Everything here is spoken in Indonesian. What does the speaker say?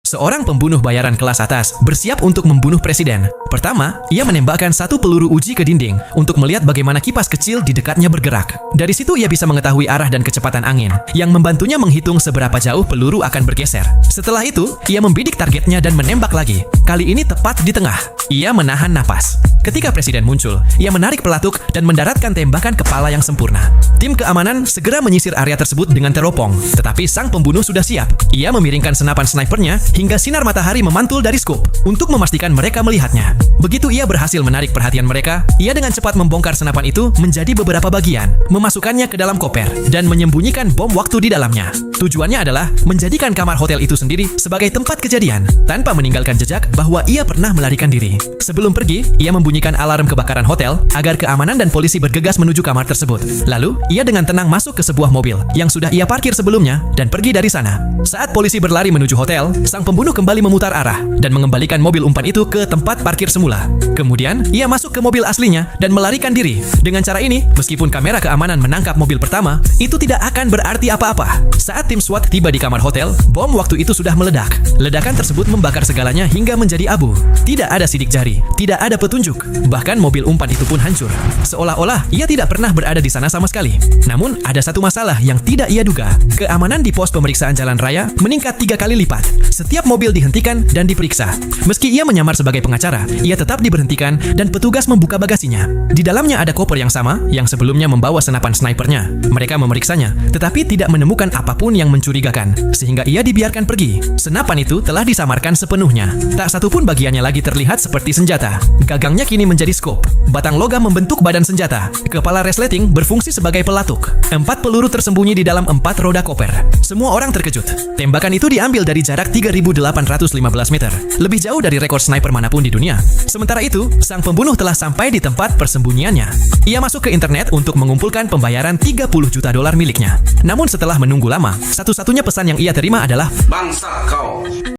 Seorang pembunuh bayaran kelas atas bersiap untuk membunuh presiden. Pertama, ia menembakkan satu peluru uji ke dinding untuk melihat bagaimana kipas kecil di dekatnya bergerak. Dari situ ia bisa mengetahui arah dan kecepatan angin, yang membantunya menghitung seberapa jauh peluru akan bergeser. Setelah itu, ia membidik targetnya dan menembak lagi. Kali ini tepat di tengah. Ia menahan napas. Ketika presiden muncul, ia menarik pelatuk dan mendaratkan tembakan kepala yang sempurna. Tim keamanan segera menyisir area tersebut dengan teropong, tetapi sang pembunuh sudah siap. Ia memiringkan senapan snipernya hingga sinar matahari memantul dari skop untuk memastikan mereka melihatnya. Begitu ia berhasil menarik perhatian mereka, ia dengan cepat membongkar senapan itu menjadi beberapa bagian, memasukkannya ke dalam koper, dan menyembunyikan bom waktu di dalamnya. Tujuannya adalah menjadikan kamar hotel itu sendiri sebagai tempat kejadian, tanpa meninggalkan jejak bahwa ia pernah melarikan diri. Sebelum pergi, ia membunyikan alarm kebakaran hotel agar keamanan dan polisi bergegas menuju kamar tersebut. Lalu, ia dengan tenang masuk ke sebuah mobil yang sudah ia parkir sebelumnya dan pergi dari sana. Saat polisi berlari menuju hotel, sang pembunuh kembali memutar arah dan mengembalikan mobil umpan itu ke tempat parkir semula. Kemudian, ia masuk ke mobil aslinya dan melarikan diri. Dengan cara ini, meskipun kamera keamanan menangkap mobil pertama, itu tidak akan berarti apa-apa. Saat tim SWAT tiba di kamar hotel, bom waktu itu sudah meledak. Ledakan tersebut membakar segalanya hingga menjadi abu. Tidak ada sidik jari, tidak ada petunjuk. Bahkan mobil umpan itu pun hancur. Seolah-olah ia tidak pernah berada di sana sama sekali. Namun, ada satu masalah yang tidak ia duga. Keamanan di pos pemeriksaan jalan raya meningkat 3 kali lipat. Setiap mobil dihentikan dan diperiksa. Meski ia menyamar sebagai pengacara, ia tetap diberhentikan dan petugas membuka bagasinya. Di dalamnya ada koper yang sama yang sebelumnya membawa senapan snipernya. Mereka memeriksanya, tetapi tidak menemukan apapun yang mencurigakan, sehingga ia dibiarkan pergi. Senapan itu telah disamarkan sepenuhnya. Tak satu pun bagiannya lagi terlihat seperti senjata. Gagangnya kini menjadi skop. Batang logam membentuk badan senjata. Kepala resleting berfungsi sebagai pelatuk. 4 peluru tersembunyi di dalam 4 roda koper. Semua orang terkejut. Tembakan itu diambil dari jarak 3.815 meter. Lebih jauh dari rekor sniper manapun di dunia. Sementara itu, sang pembunuh telah sampai di tempat persembunyiannya. Ia masuk ke internet untuk mengumpulkan pembayaran 30 juta dolar miliknya. Namun setelah menunggu lama, satu-satunya pesan yang ia terima adalah, "Bangsat kau."